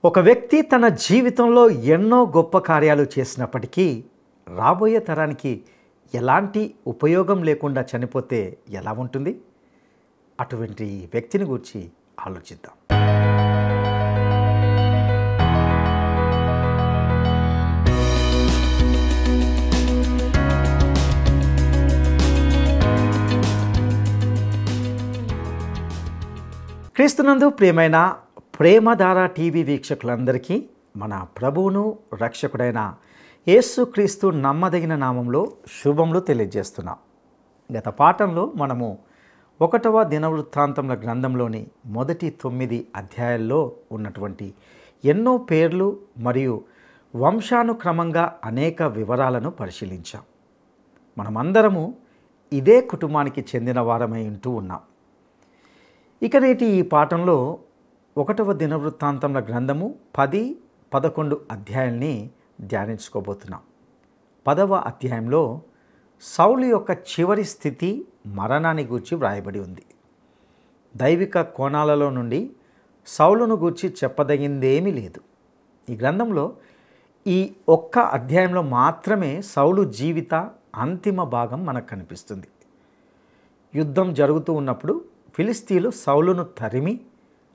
ఒక వ్యక్తి తన జీవితంలో ఎన్నో గొప్ప కార్యాలు చేసినప్పటికీ రాబోయే తరానికి ఎలాంటి ఉపయోగం లేకుండా చనిపోతే ఎలా ఉంటుంది? అటువంటి వ్యక్తిని గురించి ఆలోచిద్దాం. క్రీస్తునందు ప్రియమైన ప్రేమధార టీవీ వీక్షకులందరికీ మన ప్రభువును రక్షకుడైన యేసుక్రీస్తు నమ్మదగిన నామంలో శుభములు తెలియజేస్తున్నాం. గత పాఠంలో మనము 1వ దినవృత్తాంతముల గ్రంథంలోని మొదటి 9 అధ్యాయాల్లో ఉన్నటువంటి ఎన్నో పేర్లు మరియు వంశానుక్రమంగా అనేక వివరాలను పరిశీలించాం. మనమందరము ఇదే కుటుంబానికి చెందిన వారమై ఉంటూ ఉన్నాం. ఇక నేటి ఈ పాఠంలో 1వ దినవృత్తాంతముల గ్రంథము 10, 11 అధ్యాయాల్ని ధ్యానించుకోబోతున్నాం. 10వ అధ్యాయంలో సౌలు యొక్క చివరి స్థితి మరణాన్ని గూర్చి వ్రాయబడి ఉంది. దైవిక కోణాలలో నుండి సౌలును గూర్చి చెప్పదగిందేమీ లేదు. ఈ గ్రంథంలో ఈ ఒక్క అధ్యాయంలో మాత్రమే సౌలు జీవిత అంతిమ భాగం మనకు కనిపిస్తుంది. యుద్ధం జరుగుతూ ఉన్నప్పుడు ఫిలిస్తీయులు సౌలును తరిమి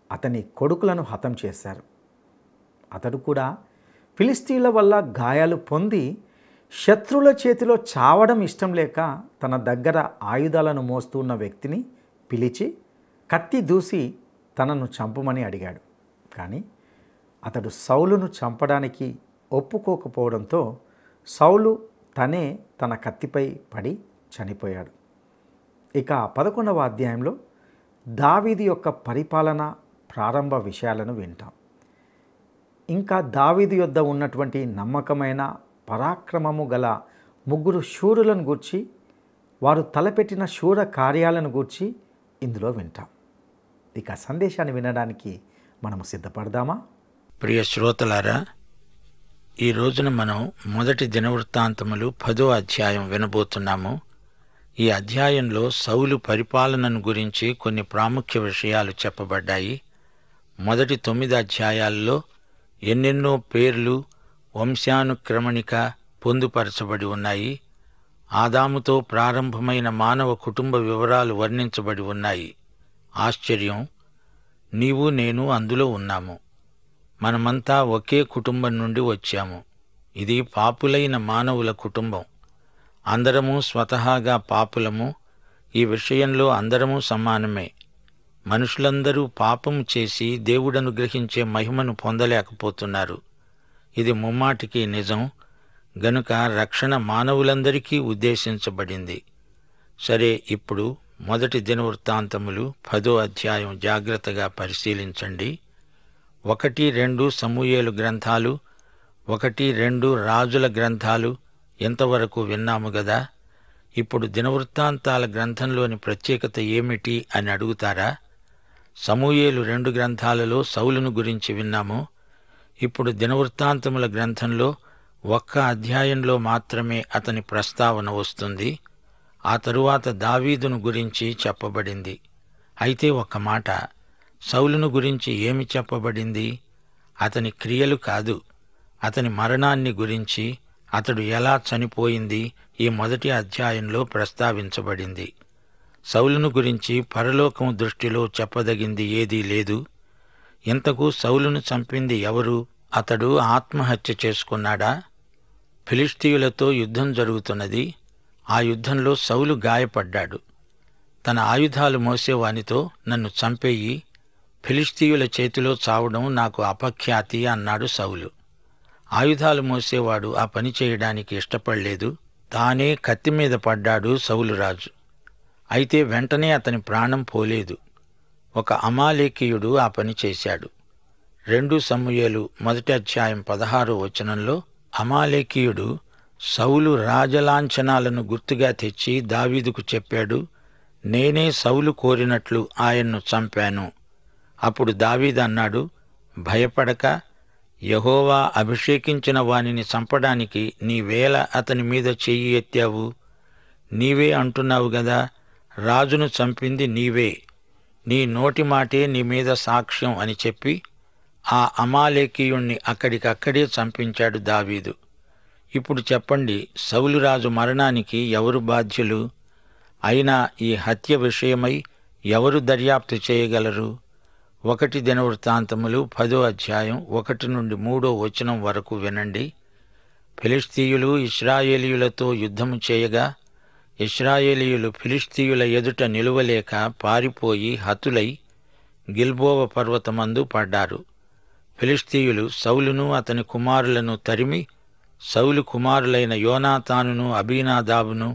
అతని కొడుకులను హతం చేశారు. అతడు కూడా ఫిలిస్తీయుల వల్ల గాయాలు పొంది శత్రువుల చేతిలో చావడం ఇష్టం లేక తన దగ్గర ఆయుధాలను మోస్తున్న వ్యక్తిని పిలిచి కత్తి దూసి తనను చంపమని అడిగాడు. కానీ అతడు సౌలును చంపడానికి ఒప్పుకోకపోవడంతో సౌలు తనే తన కత్తిపై పడి చనిపోయాడు. ఇక 11వ అధ్యాయంలో దావీదు యొక్క పరిపాలన ప్రారంభ విషయాలను వింటాం. ఇంకా దావీదు యొద్ద ఉన్నటువంటి నమ్మకమైన పరాక్రమము గల 3 శూరులను గూర్చి, వారు తలపెట్టిన శూర కార్యాలను గూర్చి ఇందులో వింటాం. ఇక సందేశాన్ని వినడానికి మనము సిద్ధపడదామా? ప్రియ శ్రోతలారా, ఈ రోజున మనం మొదటి దినవృత్తాంతములు 10వ అధ్యాయం వినబోతున్నాము. ఈ అధ్యాయంలో సౌలు పరిపాలనను గురించి కొన్ని ప్రాముఖ్య విషయాలు చెప్పబడ్డాయి. మొదటి 9 అధ్యాయాల్లో ఎన్నెన్నో పేర్లు వంశానుక్రమణిక పొందుపరచబడి ఉన్నాయి. ఆదాముతో ప్రారంభమైన మానవ కుటుంబ వివరాలు వర్ణించబడి ఉన్నాయి. ఆశ్చర్యం, నీవు నేను అందులో ఉన్నాము. మనమంతా ఒకే కుటుంబం నుండి వచ్చాము. ఇది పాపులైన మానవుల కుటుంబం. అందరము స్వతహాగా పాపులము. ఈ విషయంలో అందరము సమానమే. మనుషులందరూ పాపము చేసి దేవుడనుగ్రహించే మహిమను పొందలేకపోతున్నారు. ఇది ముమ్మాటికి నిజం. గనుక రక్షణ మానవులందరికీ ఉద్దేశించబడింది. సరే, ఇప్పుడు మొదటి దినవృత్తాంతములు 10వ అధ్యాయం జాగ్రత్తగా పరిశీలించండి. 1, 2 సమూయేలు గ్రంథాలు, 1, 2 రాజుల గ్రంథాలు ఎంతవరకు విన్నాము గదా. ఇప్పుడు దినవృత్తాంతాల గ్రంథంలోని ప్రత్యేకత ఏమిటి అని అడుగుతారా? సమూయేలు 2 గ్రంథాలలో సౌలును గురించి విన్నాము. ఇప్పుడు దినవృత్తాంతముల గ్రంథంలో 1 అధ్యాయంలో మాత్రమే అతని ప్రస్తావన వస్తుంది. ఆ తరువాత దావీదును గురించి చెప్పబడింది. అయితే ఒక్క మాట, సౌలును గురించి ఏమి చెప్పబడింది? అతని క్రియలు కాదు, అతని మరణాన్ని గురించి, అతడు ఎలా చనిపోయింది ఈ మొదటి అధ్యాయంలో ప్రస్తావించబడింది. సౌలును గురించి పరలోకం దృష్టిలో చెప్పదగింది ఏదీ లేదు. ఇంతకు సౌలును చంపింది ఎవరు? అతడు ఆత్మహత్య చేసుకున్నాడా? ఫిలిస్తీయులతో యుద్ధం జరుగుతున్నది. ఆ యుద్ధంలో సౌలు గాయపడ్డాడు. తన ఆయుధాలు మోసేవానితో, నన్ను చంపేయి, ఫిలిస్తీయుల చేతిలో చావడం నాకు అపఖ్యాతి అన్నాడు సౌలు. ఆయుధాలు మోసేవాడు ఆ పని చేయడానికి ఇష్టపడలేదు. తానే కత్తి మీద పడ్డాడు సౌలు రాజు. అయితే వెంటనే అతని ప్రాణం పోలేదు. ఒక అమాలేకీయుడు ఆ పని చేశాడు. 2 సమూయేలు 1వ అధ్యాయం 16వ వచనంలో అమాలేకీయుడు సౌలు రాజలాంఛనాలను గుర్తుగా తెచ్చి దావీదుకు చెప్పాడు, నేనే సౌలు కోరినట్లు ఆయన్ను చంపాను. అప్పుడు దావీదు అన్నాడు, భయపడక, యెహోవా అభిషేకించిన వానిని చంపడానికి నీవేళ అతని మీద చెయ్యి ఎత్తావు? నీవే అంటున్నావు గదా, రాజును చంపింది నీవే, నీ నోటి మాటే నీ మీద సాక్ష్యం అని చెప్పి ఆ అమాలేకీయుణ్ణి అక్కడికక్కడే చంపించాడు దావీదు. ఇప్పుడు చెప్పండి, సౌలు రాజు మరణానికి ఎవరు బాధ్యులు? అయినా ఈ హత్య విషయమై ఎవరు దర్యాప్తు చేయగలరు? 1 దినవృత్తాంతములు 10వ అధ్యాయం 1 నుండి 3వ వచనం వరకు వినండి. ఫిలిష్తీయులు ఇశ్రాయేలీయులతో యుద్ధము చేయగా ఇశ్రాయేలీయులు ఫిలిష్తీయుల ఎదుట నిలువలేక పారిపోయి హతులై గిల్బోవ పర్వతమందు పడ్డారు. ఫిలిష్తీయులు సౌలును అతని కుమారులను తరిమి సౌలు కుమారులైన యోనాతానును అబీనాదాబును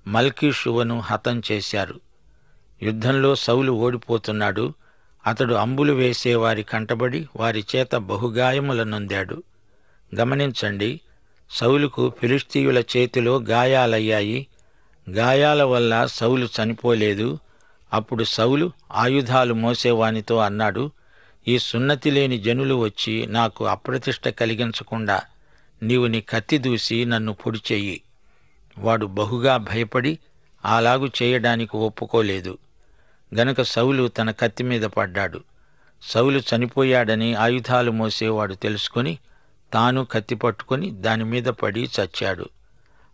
మల్కీషువను హతం చేశారు. యుద్ధంలో సౌలు ఓడిపోతున్నాడు. అతడు అంబులు వేసేవారి కంటబడి వారి చేత బహుగాయముల నొందాడు. గమనించండి, సౌలుకు ఫిలిష్తీయుల చేతిలో గాయాలయ్యాయి. గాయాల వల్ల సౌలు చనిపోలేదు. అప్పుడు సౌలు ఆయుధాలు మోసేవానితో అన్నాడు, ఈ సున్నతి లేని జనులు వచ్చి నాకు అప్రతిష్ట కలిగించకుండా నీవు నీ కత్తి దూసి నన్ను పొడి చెయ్యి. వాడు బహుగా భయపడి అలాగు చేయడానికి ఒప్పుకోలేదు. గనుక సౌలు తన కత్తి మీద పడ్డాడు. సౌలు చనిపోయాడని ఆయుధాలు మోసేవాడు తెలుసుకొని తాను కత్తి పట్టుకొని దానిమీద పడి చచ్చాడు.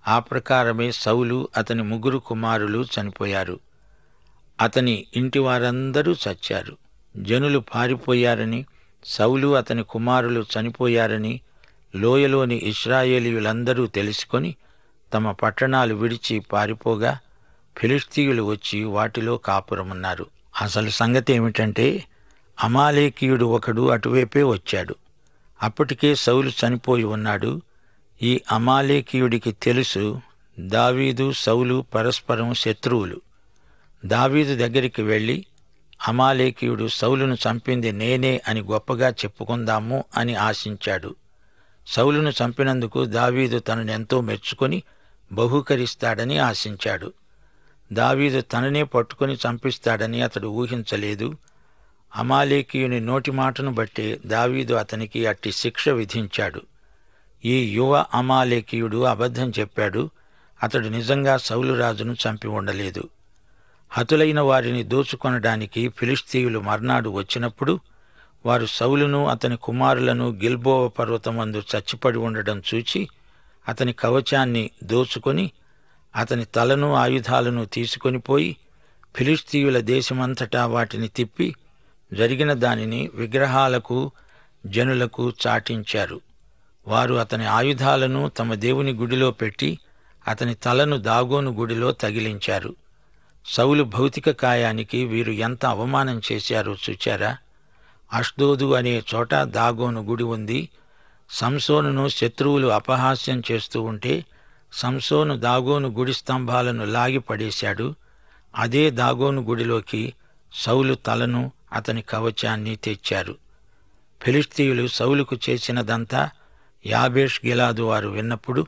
ఆ ప్రకారమే సౌలు అతని 3 కుమారులు చనిపోయారు. అతని ఇంటి వారందరూ చచ్చారు. జనులు పారిపోయారని, సౌలు అతని కుమారులు చనిపోయారని లోయలోని ఇశ్రాయేలీయులందరూ తెలుసుకొని తమ పట్టణాలు విడిచి పారిపోగా ఫిలిష్తీయులు వచ్చి వాటిలో కాపురమున్నారు. అసలు సంగతి ఏమిటంటే, అమాలేకీయుడు ఒకడు అటువైపే వచ్చాడు. అప్పటికే సౌలు చనిపోయి ఉన్నాడు. ఈ అమాలేకీయుడికి తెలుసు దావీదు సౌలు పరస్పరం శత్రువులు. దావీదు దగ్గరికి వెళ్ళి అమాలేకీయుడు సౌలును చంపింది నేనే అని గొప్పగా చెప్పుకుందాము అని ఆశించాడు. సౌలును చంపినందుకు దావీదు తనను ఎంతో మెచ్చుకొని బహూకరిస్తాడని ఆశించాడు. దావీదు తననే పట్టుకొని చంపిస్తాడని అతడు ఊహించలేదు. అమాలేకీయుని నోటి మాటను బట్టి దావీదు అతనికి అట్టి శిక్ష విధించాడు. ఈ యువ అమాలేకీయుడు అబద్ధం చెప్పాడు. అతడు నిజంగా సౌలు రాజును చంపి ఉండలేదు. హతులైన వారిని దోచుకొనడానికి ఫిలిష్తీయులు మర్నాడు వచ్చినప్పుడు వారు సౌలును అతని కుమారులను గిల్బోవ పర్వతమందు చచ్చిపడి ఉండడం చూచి అతని కవచాన్ని దోచుకొని అతని తలను ఆయుధాలను తీసుకొనిపోయి ఫిలిష్తీయుల దేశమంతటా వాటిని తిప్పి జరిగిన దానిని విగ్రహాలకు జనులకు చాటించారు. వారు అతని ఆయుధాలను తమ దేవుని గుడిలో పెట్టి అతని తలను దాగోను గుడిలో తగిలించారు. సౌలు భౌతిక కాయానికి వీరు ఎంత అవమానం చేశారో చూచారా? అష్దోదు అనే చోట దాగోను గుడి ఉంది. సంసోనును శత్రువులు అపహాస్యం చేస్తూ ఉంటే సంసోను దాగోను గుడి స్తంభాలను లాగి పడేశాడు. అదే దాగోను గుడిలోకి సౌలు తలను అతని కవచాన్ని తెచ్చారు. ఫిలిష్తీయులు సౌలుకు చేసినదంతా యాబేష్ గిలాదు వారు విన్నప్పుడు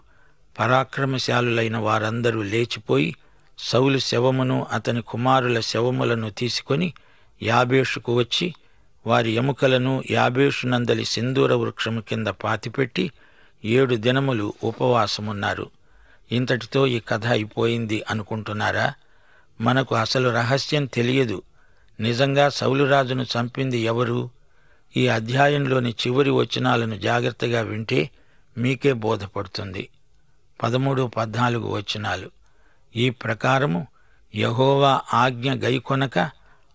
పరాక్రమశాలులైన వారందరూ లేచిపోయి సౌలు శవమును అతని కుమారుల శవములను తీసుకొని యాబేషుకు వచ్చి వారి ఎముకలను యాబేషునందలి సింధూర వృక్షము కింద పాతిపెట్టి 7 దినములు ఉపవాసమున్నారు. ఇంతటితో ఈ కథ అయిపోయింది అనుకుంటున్నారా? మనకు అసలు రహస్యం తెలియదు. నిజంగా సౌలురాజును చంపింది ఎవరు? ఈ అధ్యాయంలోని చివరి వచనాలను జాగ్రత్తగా వింటే మీకే బోధపడుతుంది. 13-14 వచనాలు. ఈ ప్రకారము యెహోవా ఆజ్ఞ గైకొనక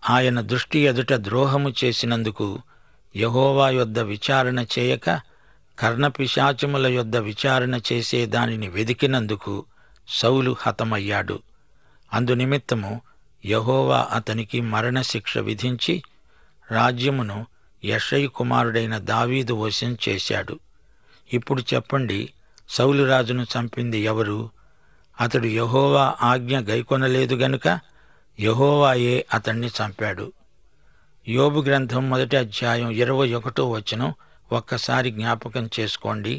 ఆయన దృష్టి ఎదుట ద్రోహము చేసినందుకు యెహోవా యొద్ద విచారణ చేయక కర్ణపిశాచముల యొద్ద విచారణ చేసే దానిని వెదికినందుకు సౌలు హతమయ్యాడు. అందునిమిత్తము యెహోవా అతనికి మరణశిక్ష విధించి రాజ్యమును యెషయి కుమారుడైన దావీదు వశం చేశాడు. ఇప్పుడు చెప్పండి, సౌలు రాజును చంపింది ఎవరు? అతడు యెహోవా ఆజ్ఞ గైకొనలేదు గనుక యెహోవాయే అతణ్ణి చంపాడు. యోబు గ్రంథం 1వ అధ్యాయం 21వ వచనం ఒక్కసారి జ్ఞాపకం చేసుకోండి.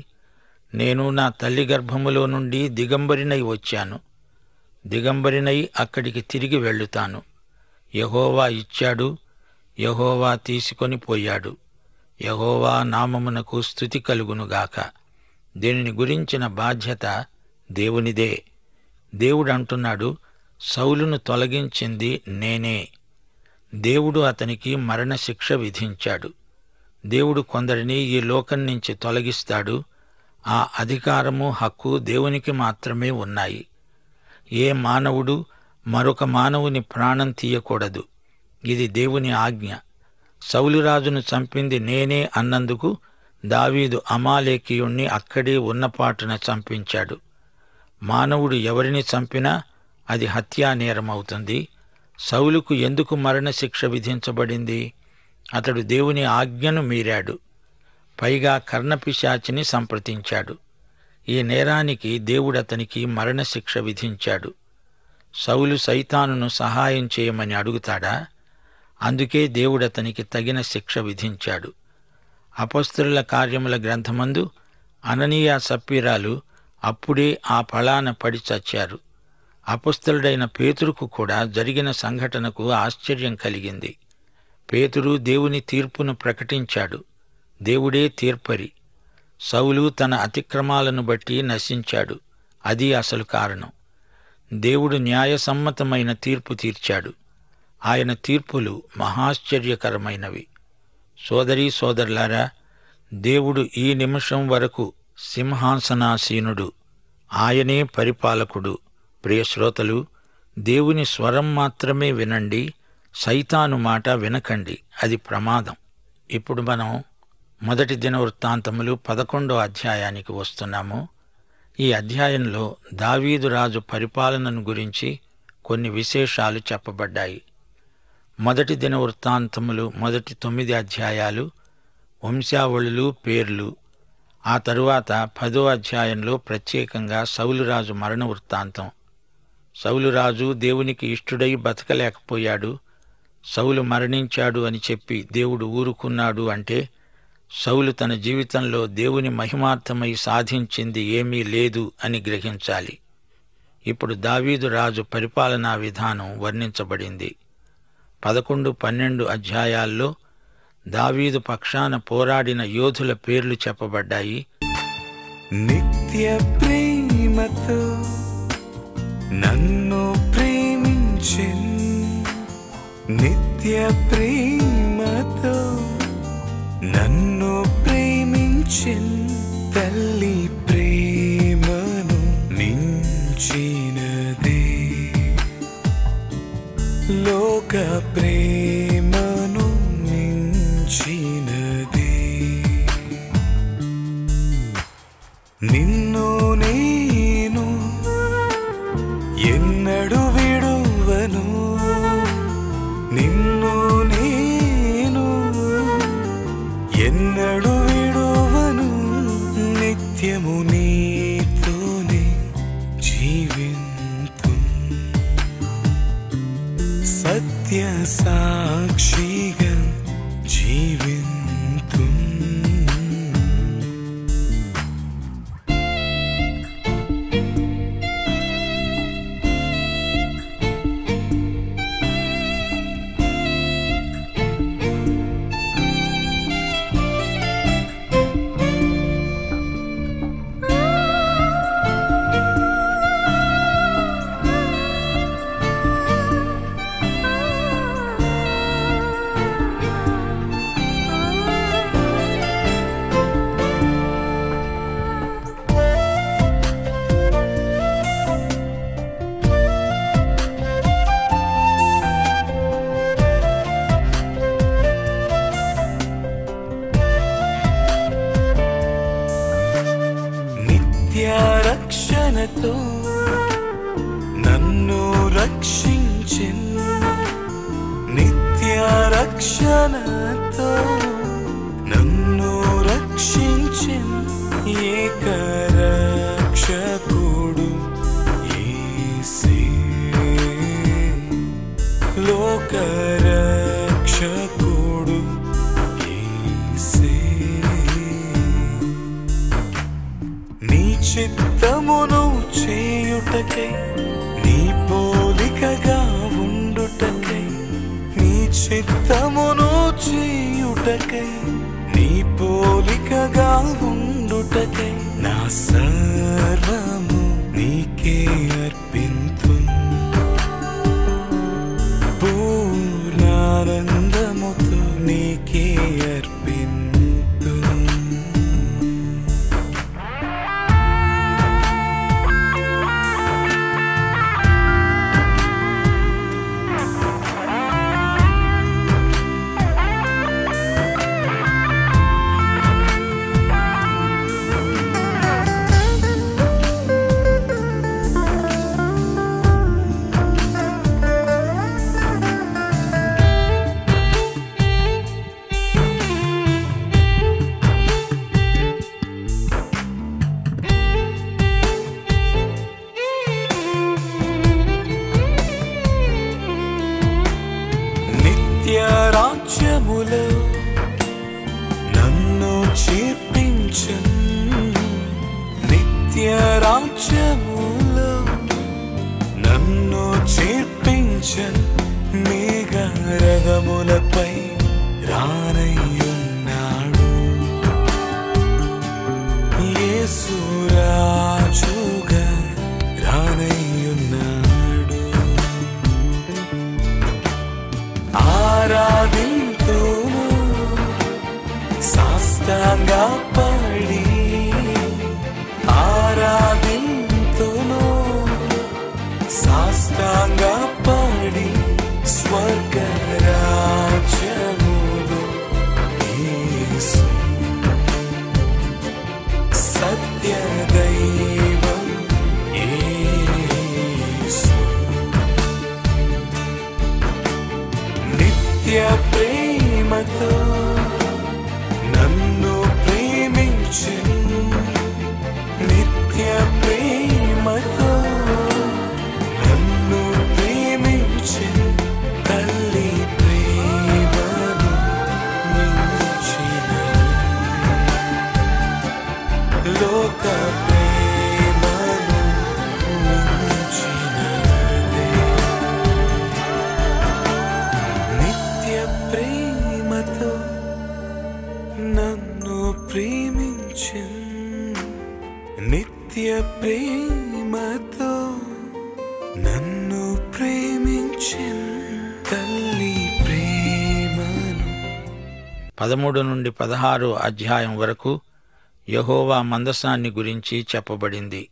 నేను నా తల్లి గర్భములో నుండి దిగంబరినై వచ్చాను, దిగంబరినై అక్కడికి తిరిగి వెళ్ళుతాను. యెహోవా ఇచ్చాడు, యెహోవా తీసుకొని పోయాడు. యెహోవా నామమునకు స్తుతి కలుగునుగాక. దీనిని గురించిన బాధ్యత దేవునిదే. దేవుడు అంటున్నాడు, సౌలును తొలగించింది నేనే. దేవుడు అతనికి మరణశిక్ష విధించాడు. దేవుడు కొందరిని ఈ లోకం నుంచి తొలగిస్తాడు. ఆ అధికారము, హక్కు దేవునికి మాత్రమే ఉన్నాయి. ఏ మానవుడు మరొక మానవుని ప్రాణం తీయకూడదు. ఇది దేవుని ఆజ్ఞ. సౌలురాజును చంపింది నేనే అన్నందుకు దావీదు అమాలేకీయుణ్ణి అక్కడే ఉన్నపాటున చంపించాడు. మానవుడు ఎవరిని చంపినా అది హత్యానేరమవుతుంది. సౌలుకు ఎందుకు మరణశిక్ష విధించబడింది? అతడు దేవుని ఆజ్ఞను మీరాడు. పైగా కర్ణపిశాచిని సంప్రదించాడు. ఈ నేరానికి దేవుడతనికి మరణశిక్ష విధించాడు. సౌలు సైతానును సహాయం చేయమని అడుగుతాడా? అందుకే దేవుడతనికి తగిన శిక్ష విధించాడు. అపొస్తలుల కార్యముల గ్రంథమందు అననీయ సప్పీరాలు అప్పుడే ఆ ఫలాన పడి చచ్చారు. అపొస్తలుడైన పేతురుకు కూడా జరిగిన సంఘటనకు ఆశ్చర్యం కలిగింది. పేతురు దేవుని తీర్పును ప్రకటించాడు. దేవుడే తీర్పరి. సౌలు తన అతిక్రమాలను బట్టి నశించాడు. అది అసలు కారణం. దేవుడు న్యాయసమ్మతమైన తీర్పు తీర్చాడు. ఆయన తీర్పులు మహాశ్చర్యకరమైనవి. సోదరీ సోదరులారా, దేవుడు ఈ నిమిషం వరకు సింహాసనాసీనుడు. ఆయనే పరిపాలకుడు. ప్రియశ్రోతలు, దేవుని స్వరం మాత్రమే వినండి, సైతాను మాట వినకండి. అది ప్రమాదం. ఇప్పుడు మనం 1 దినవృత్తాంతములు 11వ అధ్యాయానికి వస్తున్నాము. ఈ అధ్యాయంలో దావీదు రాజు పరిపాలనను గురించి కొన్ని విశేషాలు చెప్పబడ్డాయి. 1 దినవృత్తాంతములు మొదటి 9 అధ్యాయాలు వంశావళులు, పేర్లు. ఆ తరువాత 10వ అధ్యాయంలో ప్రత్యేకంగా సౌలురాజు మరణ వృత్తాంతం. సౌలురాజు దేవునికి ఇష్టుడై బతకలేకపోయాడు. సౌలు మరణించాడు అని చెప్పి దేవుడు ఊరుకున్నాడు అంటే సౌలు తన జీవితంలో దేవుని మహిమార్థమై సాధించింది ఏమీ లేదు అని గ్రహించాలి. ఇప్పుడు దావీదు రాజు పరిపాలనా విధానం వర్ణించబడింది. 11, 12 అధ్యాయాల్లో దావీదు పక్షాన పోరాడిన యోధుల పేర్లు చెప్పబడ్డాయి. నిత్య ప్రేమతో నన్ను ప్రేమించెన్, నిత్య ప్రేమతో నన్ను ప్రేమించెన్, తల్లి ప్రేమను మించినదే, లోక ప్రేమను మించినదే. నిన్ను నేను ఎన్నడు విడువను, నిన్ను నేను ఎన్నడు విడువను, నిత్యము నీతోనే జీవింతు, సత్య సాక్షిగా జీవింతు. రక్షణతో నన్ను రక్షించెన్, నిత్య రక్షణతో నన్ను రక్షించెన్, ఏక రక్షకుడు యేసే, లోక రక్షకుడు యేసే. నీ చిత్తమును చేయుటకై, నీ పోలికగా ఉండుటకై, నీ చిత్తమును చేయుటకై, నీ పోలికగా ఉండుటకై, నా సర్వము నీకే అర్పింతున్, పూర్ణానందముతో నీకే అర్పింతున్. నిత్య రాజ్యములో నన్ను చేర్పించన్ నిత్య రాజ్యములో నన్ను చేర్పించన్ మేఘరథములపై రానయ్యున్నాడు యేసు రాజుగా రానయ్యున్నాడు ఆరాధింతును సాష్టాంగపడి ఆరాధింతును సాష్టాంగపడి స్వర్గరాజ్యములో యేసు సత్యదైవం యేసు నిత్య ప్రేమతో నన్ను ప్రేమించెను నిత్య ప్రేమతో నన్ను ప్రేమించెను తల్లి ప్రేమను మించిన లోక ప్రేమను మించినదే నిత్య ప్రేమతో నన్ను ప్రేమించెను నిత్య ప్రేమతో నన్ను ప్రేమించెను తల్లి ప్రేమను 13 నుండి 16 అధ్యాయం వరకు యెహోవా మందసాన్ని గురించి చెప్పబడింది.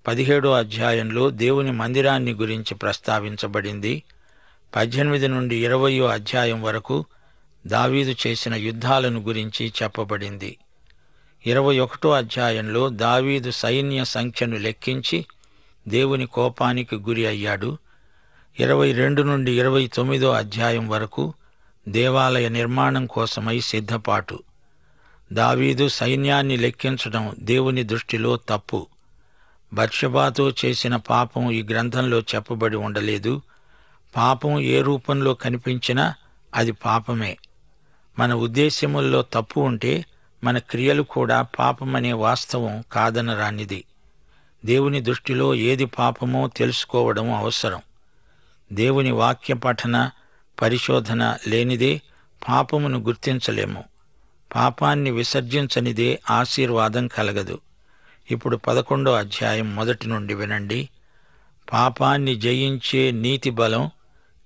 17 అధ్యాయంలో దేవుని మందిరాన్ని గురించి ప్రస్తావించబడింది. 18 నుండి 20 అధ్యాయం వరకు దావీదు చేసిన యుద్ధాలను గురించి చెప్పబడింది. 21 అధ్యాయంలో దావీదు సైన్య సంఖ్యను లెక్కించి దేవుని కోపానికి గురి అయ్యాడు. 22 నుండి 29 అధ్యాయం వరకు దేవాలయ నిర్మాణం కోసమై సిద్ధపాటు. దావీదు సైన్యాన్ని లెక్కించడం దేవుని దృష్టిలో తప్పు. బత్షెబాతో చేసిన పాపం ఈ గ్రంథంలో చెప్పబడి ఉండలేదు. పాపం ఏ రూపంలో కనిపించినా అది పాపమే. మన ఉద్దేశ్యముల్లో తప్పు ఉంటే మన క్రియలు కూడా పాపమనే వాస్తవం కాదనరానిది. దేవుని దృష్టిలో ఏది పాపమో తెలుసుకోవడం అవసరం. దేవుని వాక్య పఠన పరిశోధన లేనిదే పాపమును గుర్తించలేము. పాపాన్ని విసర్జించనిదే ఆశీర్వాదం కలగదు. ఇప్పుడు 11 అధ్యాయం మొదటి నుండి వినండి. పాపాన్ని జయించే నీతి బలం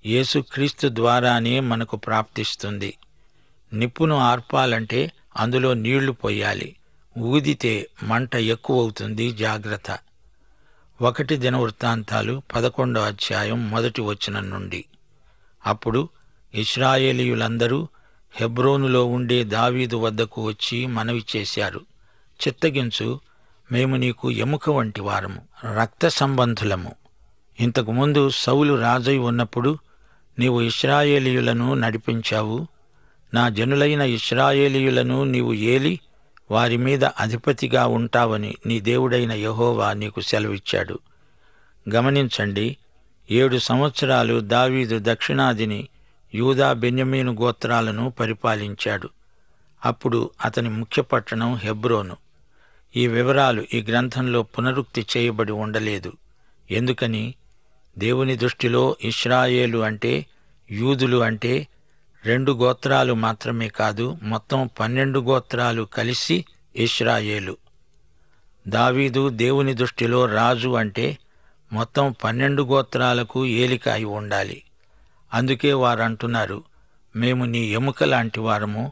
యేసుక్రీస్తు ద్వారానే మనకు ప్రాప్తిస్తుంది. నిప్పును ఆర్పాలంటే అందులో నీళ్లు పొయ్యాలి. ఊదితే మంట ఎక్కువవుతుంది, జాగ్రత్త. 1 దినవృత్తాంతాలు 11 అధ్యాయం మొదటి వచనం నుండి. అప్పుడు ఇశ్రాయేలీయులందరూ హెబ్రోనులో ఉండే దావీదు వద్దకు వచ్చి మనవి చేశారు, చిత్తగించు, మేము నీకు ఎముక వంటి వారము, రక్త సంబంధులము. ఇంతకుముందు సౌలు రాజై ఉన్నప్పుడు నీవు ఇశ్రాయేలీయులను నడిపించావు. నా జనులైన ఇశ్రాయేలీయులను నీవు ఏలి వారి మీద అధిపతిగా ఉంటావని నీ దేవుడైన యెహోవా నీకు సెలవిచ్చాడు. గమనించండి, 7 సంవత్సరాలు దావీదు దక్షిణాదిని యూదా బెన్యమీను గోత్రాలను పరిపాలించాడు. అప్పుడు అతని ముఖ్య పట్టణం హెబ్రోను. ఈ వివరాలు ఈ గ్రంథంలో పునరుక్తి చేయబడి ఉండలేదు. ఎందుకని? దేవుని దృష్టిలో ఇశ్రాయేలు అంటే, యూదులు అంటే 2 గోత్రాలు మాత్రమే కాదు, మొత్తం 12 గోత్రాలు కలిసి ఇశ్రాయేలు. దావీదు దేవుని దృష్టిలో రాజు అంటే మొత్తం 12 గోత్రాలకు ఏలిక అయి ఉండాలి. అందుకే వారంటున్నారు, మేము నీ ఎముక లాంటి వారము,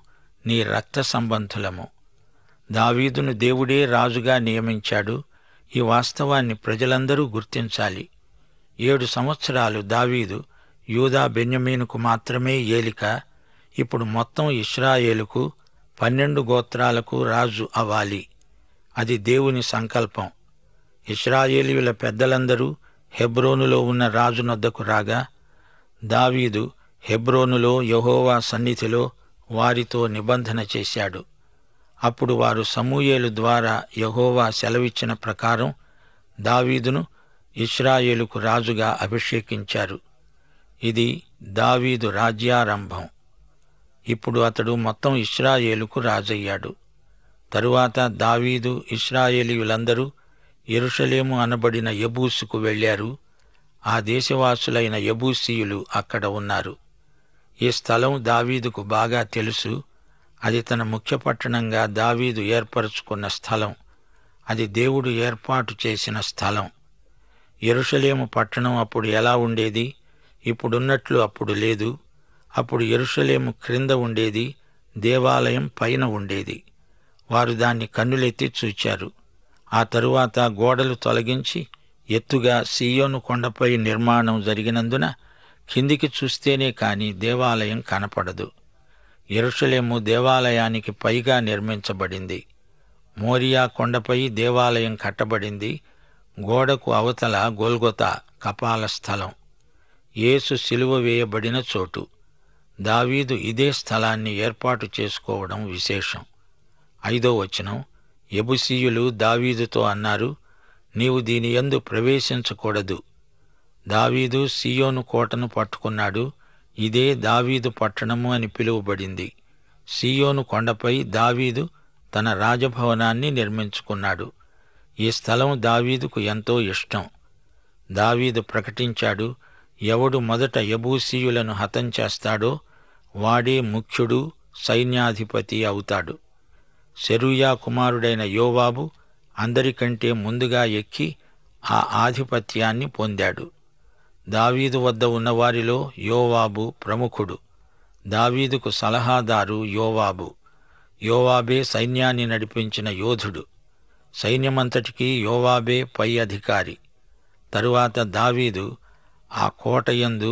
నీ రక్త సంబంధులము. దావీదును దేవుడే రాజుగా నియమించాడు. ఈ వాస్తవాన్ని ప్రజలందరూ గుర్తించాలి. 7 సంవత్సరాలు దావీదు యూదా బెన్యమీనుకు మాత్రమే ఏలిక. ఇప్పుడు మొత్తం ఇశ్రాయేలుకు 12 గోత్రాలకు రాజు అవ్వాలి. అది దేవుని సంకల్పం. ఇశ్రాయేలీయుల పెద్దలందరూ హెబ్రోనులో ఉన్న రాజునొద్దకు రాగా దావీదు హెబ్రోనులో యెహోవా సన్నిధిలో వారితో నిబంధన చేశాడు. అప్పుడు వారు సమూయేలు ద్వారా యెహోవా సెలవిచ్చిన ప్రకారం దావీదును ఇశ్రాయేలుకు రాజుగా అభిషేకించారు. ఇది దావీదు రాజ్యారంభం. ఇప్పుడు అతడు మొత్తం ఇశ్రాయేలుకు రాజయ్యాడు. తరువాత దావీదు, ఇశ్రాయేలీయులందరూ యెరూషలేము అనబడిన యెబూసుకు వెళ్ళారు. ఆ దేశవాసులైన యెబూసీయులు అక్కడ ఉన్నారు. ఈ స్థలం దావీదుకు బాగా తెలుసు. అది తన ముఖ్య పట్టణంగా దావీదు ఏర్పరచుకున్న స్థలం. అది దేవుడు ఏర్పాటు చేసిన స్థలం. యెరూషలేము పట్టణం అప్పుడు ఎలా ఉండేది? ఇప్పుడున్నట్లు అప్పుడు లేదు. అప్పుడు యెరూషలేము క్రింద ఉండేది, దేవాలయం పైన ఉండేది. వారు దాన్ని కన్నులెత్తి చూచారు. ఆ తరువాత గోడలు తొలగించి ఎత్తుగా సీయోను కొండపై నిర్మాణం జరిగినందున కిందికి చూస్తేనే కాని దేవాలయం కనపడదు. యెరూషలేము దేవాలయానికి పైగా నిర్మించబడింది. మోరియా కొండపై దేవాలయం కట్టబడింది. గోడకు అవతల గొల్గొతా కపాల స్థలం, యేసు సిలువ వేయబడిన చోటు. దావీదు ఇదే స్థలాన్ని ఏర్పాటు చేసుకోవడం విశేషం. 5వ వచనం, యెబూసీయులు దావీదుతో అన్నారు, నీవు దీని యందు ప్రవేశించకూడదు. దావీదు సీయోను కోటను పట్టుకున్నాడు. ఇదే దావీదు పట్టణము అని పిలువబడింది. సీయోను కొండపై దావీదు తన రాజభవనాన్ని నిర్మించుకున్నాడు. ఈ స్థలం దావీదుకు ఎంతో ఇష్టం. దావీదు ప్రకటించాడు, ఎవడు మొదట యెబూసీయులను హతం చేస్తాడో వాడే ముఖ్యుడు, సైన్యాధిపతి అవుతాడు. సెరూయా కుమారుడైన యోవాబు అందరికంటే ముందుగా ఎక్కి ఆ ఆధిపత్యాన్ని పొందాడు. దావీదు వద్ద ఉన్నవారిలో యోవాబు ప్రముఖుడు. దావీదుకు సలహాదారు యోవాబు. యోవాబే సైన్యాన్ని నడిపించిన యోధుడు. సైన్యమంతటికీ యోవాబే పై అధికారి. తరువాత దావీదు ఆ కోటయందు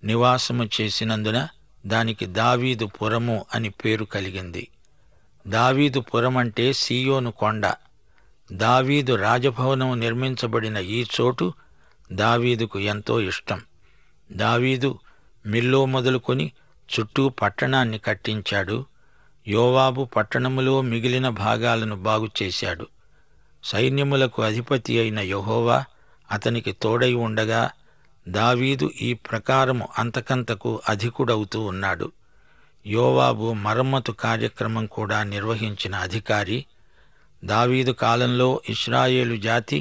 నివాసము చేసినందున దానికి దావీదు పురము అని పేరు కలిగింది. దావీదు పురమంటే సీయోను కొండ. దావీదు రాజభవనం నిర్మించబడిన ఈ చోటు దావీదుకు ఎంతో ఇష్టం. దావీదు మిల్లో మొదలుకొని చుట్టూ పట్టణాన్ని కట్టించాడు. యోవాబు పట్టణములో మిగిలిన భాగాలను బాగుచేశాడు. సైన్యములకు అధిపతి అయిన యెహోవా అతనికి తోడై ఉండగా దావీదు ఈ ప్రకారము అంతకంతకు అధికుడవుతూ ఉన్నాడు. యోవాబు మరమ్మతు కార్యక్రమం కూడా నిర్వహించిన అధికారి. దావీదు కాలంలో ఇశ్రాయేలు జాతి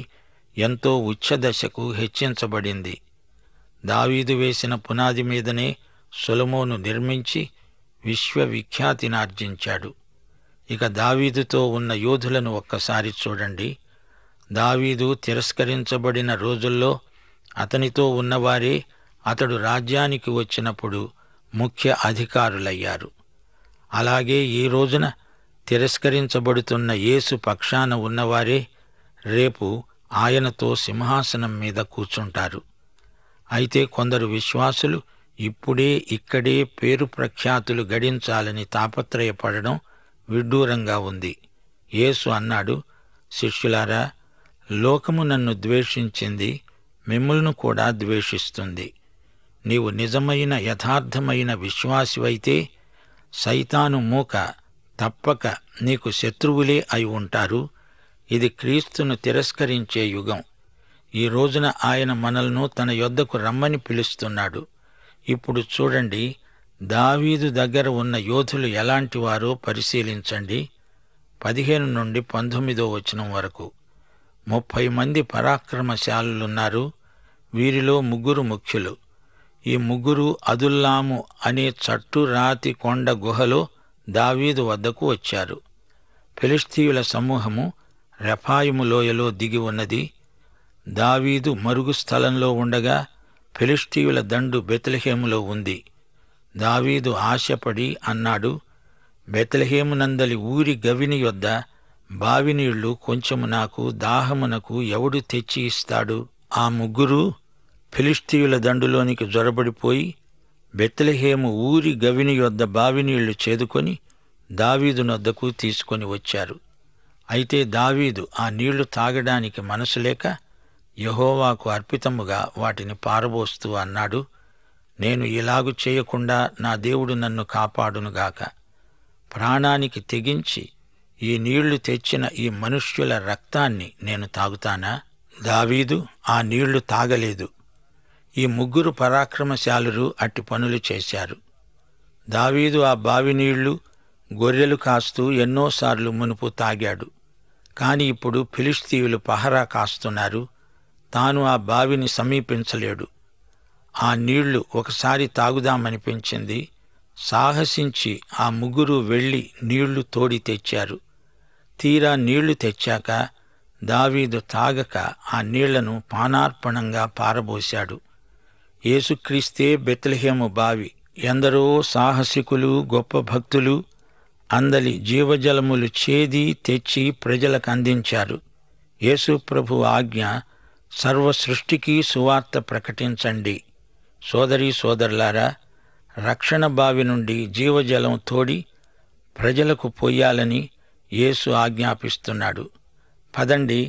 ఎంతో ఉచ్ఛదశకు హెచ్చించబడింది. దావీదు వేసిన పునాది మీదనే సొలొమోను నిర్మించి విశ్వవిఖ్యాతినార్జించాడు. ఇక దావీదుతో ఉన్న యోధులను ఒక్కసారి చూడండి. దావీదు తిరస్కరించబడిన రోజుల్లో అతనితో ఉన్నవారే అతడు రాజ్యానికి వచ్చినప్పుడు ముఖ్య అధికారులయ్యారు. అలాగే ఈ రోజున తిరస్కరించబడుతున్న యేసు పక్షాన ఉన్నవారే రేపు ఆయనతో సింహాసనం మీద కూర్చుంటారు. అయితే కొందరు విశ్వాసులు ఇప్పుడే ఇక్కడే పేరు ప్రఖ్యాతులు గడించాలని తాపత్రయపడడం విడ్డూరంగా ఉంది. యేసు అన్నాడు, శిష్యులారా, లోకము నన్ను ద్వేషించింది, మిమ్ములను కూడా ద్వేషిస్తుంది. నీవు నిజమైన యథార్థమైన విశ్వాసివైతే సైతాను మూక తప్పక నీకు శత్రువులే అయి ఉంటారు. ఇది క్రీస్తును తిరస్కరించే యుగం. ఈ రోజున ఆయన మనల్ని తన యొద్దకు రమ్మని పిలుస్తున్నాడు. ఇప్పుడు చూడండి, దావీదు దగ్గర ఉన్న యోధులు ఎలాంటివారో పరిశీలించండి. 15 నుండి 19వ వచనం వరకు 30 మంది పరాక్రమశాలులున్నారు. వీరిలో 3 ముఖ్యులు. ఈ 3 అదుల్లాము అనే చట్టు రాతి కొండ గుహలో దావీదు వద్దకు వచ్చారు. ఫిలిష్తీయుల సమూహము రెఫాయిము లోయలో దిగి ఉన్నది. దావీదు మరుగు స్థలంలో ఉండగా ఫిలిష్తీయుల దండు బెత్లెహేములో ఉంది. దావీదు ఆశపడి అన్నాడు, బెత్లెహేమునందలి ఊరి గవిని యొద్ద బావినీళ్లు కొంచెము నాకు దాహమునకు ఎవడు తెచ్చి ఇస్తాడు? ఆ 3 ఫిలిష్తీయుల దండులోనికి జొరబడిపోయి బెత్లెహేము ఊరి గవిని యొద్ద బావినీళ్లు చేదుకొని దావీదు నొద్దకు తీసుకొని వచ్చారు. అయితే దావీదు ఆ నీళ్లు తాగడానికి మనసులేక యెహోవాకు అర్పితముగా వాటిని పారబోస్తూ అన్నాడు, నేను ఇలాగు చేయకుండా నా దేవుడు నన్ను కాపాడునుగాక. ప్రాణానికి తెగించి ఈ నీళ్లు తెచ్చిన ఈ మనుష్యుల రక్తాన్ని నేను తాగుతానా? దావీదు ఆ నీళ్లు తాగలేదు. ఈ ముగ్గురు పరాక్రమశాలురు అట్టి పనులు చేశారు. దావీదు ఆ బావి నీళ్లు గొర్రెలు కాస్తూ ఎన్నోసార్లు మునుపు తాగాడు. కాని ఇప్పుడు ఫిలిష్తీయులు పహరా కాస్తున్నారు. తాను ఆ బావిని సమీపించలేడు. ఆ నీళ్లు ఒకసారి తాగుదామనిపించింది. సాహసించి ఆ ముగ్గురు వెళ్లి నీళ్లు తోడి తెచ్చారు. తీరా నీళ్లు తెచ్చాక దావీదు తాగక ఆ నీళ్లను పానార్పణంగా పారబోశాడు. యేసుక్రీస్తే బెత్లెహేము బావి. ఎందరో సాహసికులు, గొప్ప భక్తులు అందలి జీవజలములు చేది తెచ్చి ప్రజలకు అందించారు. యేసు ప్రభు ఆజ్ఞ, సర్వ సృష్టికి సువార్త ప్రకటించండి. సోదరీ సోదరులారా, రక్షణ బావి నుండి జీవజలం తోడి ప్రజలకు పొయ్యాలని యేసు ఆజ్ఞాపిస్తున్నాడు. పదండి,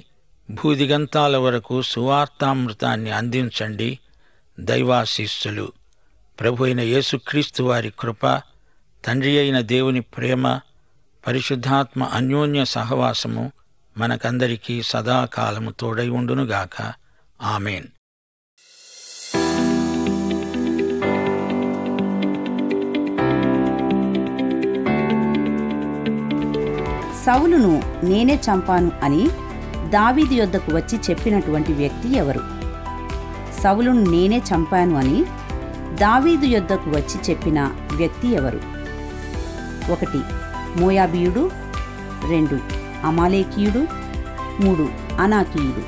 భూదిగంతాల వరకు సువార్తామృతాన్ని అందించండి. దైవాశీస్సులు. ప్రభు అయిన యేసుక్రీస్తు వారి కృప, తండ్రి అయిన దేవుని ప్రేమ, పరిశుద్ధాత్మ అన్యోన్య సహవాసము మనకందరికీ సదాకాలము తోడై ఉండునుగాక. ఆమేన్. సౌలును నేనే చంపాను అని దావీదు యొద్దకు వచ్చి చెప్పినటువంటి వ్యక్తి ఎవరు? సౌలును నేనే చంపాను అని దావీదు యొద్దకు వచ్చి చెప్పిన వ్యక్తి ఎవరు? 1 మోయాబీయుడు, 2 అమాలేకీయుడు, 3 అనాకీయుడు.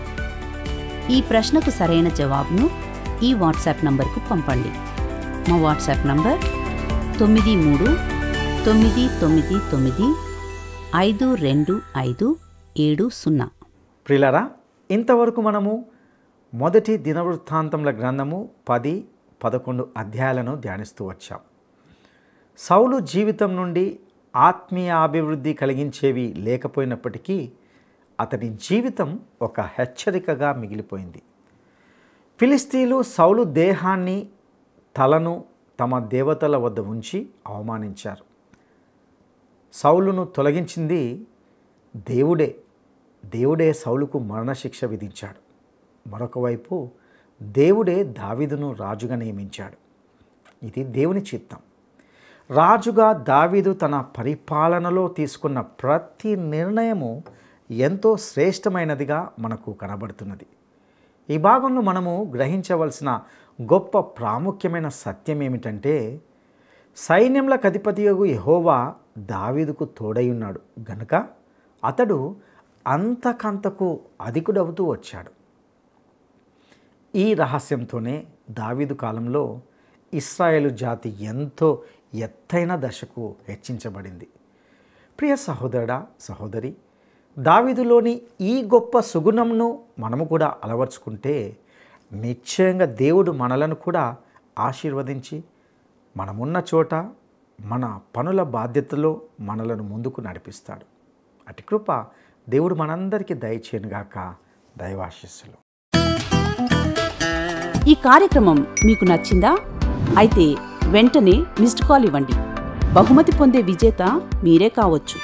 ఈ ప్రశ్నకు సరైన జవాబును ఈ వాట్సాప్ నంబర్కు పంపండి. మా వాట్సాప్ నంబర్ 9399952570. ప్రియులారా, ఇంతవరకు మనము మొదటి దినవృత్తాంతముల గ్రంథము 10-11 అధ్యాయాలను ధ్యానిస్తూ వచ్చాం. సౌలు జీవితం నుండి ఆత్మీయ అభివృద్ధి కలిగించేవి లేకపోయినప్పటికీ అతని జీవితం ఒక హెచ్చరికగా మిగిలిపోయింది. ఫిలిస్తీయులు సౌలు దేహాన్ని, తలను తమ దేవతల వద్ద ఉంచి అవమానించారు. సౌలును తొలగించింది దేవుడే సౌలుకు మరణశిక్ష విధించాడు. మరొక వైపు దేవుడే దావీదును రాజుగా నియమించాడు. ఇది దేవుని చిత్తం. రాజుగా దావీదు తన పరిపాలనలో తీసుకున్న ప్రతి నిర్ణయము ఎంతో శ్రేష్టమైనదిగా మనకు కనబడుతున్నది. ఈ భాగంలో మనము గ్రహించవలసిన గొప్ప ప్రాముఖ్యమైన సత్యం ఏమిటంటే, సైన్యములకు అధిపతియగు యెహోవా దావీదుకు తోడై ఉన్నాడు గనుక అతడు అంతకంతకు అధికుడవుతూ వచ్చాడు. ఈ రహస్యంతోనే దావీదు కాలంలో ఇశ్రాయేలు జాతి ఎంతో ఎత్తైన దశకు హెచ్చించబడింది. ప్రియ సహోదరుడా, సహోదరి, దావీదులోని ఈ గొప్ప సుగుణంను మనము కూడా అలవర్చుకుంటే నిశ్చయంగా దేవుడు మనలను కూడా ఆశీర్వదించి మనమున్న చోట మన పనుల బాధ్యతలో మనలను ముందుకు నడిపిస్తాడు. అటు కృప దేవుడు మనందరికీ దయచేయనుగాక. దైవాశీస్సులు. ఈ కార్యక్రమం మీకు నచ్చిందా? అయితే వెంటనే మిస్డ్ కాల్ ఇవ్వండి. బహుమతి పొందే విజేత మీరే కావచ్చు.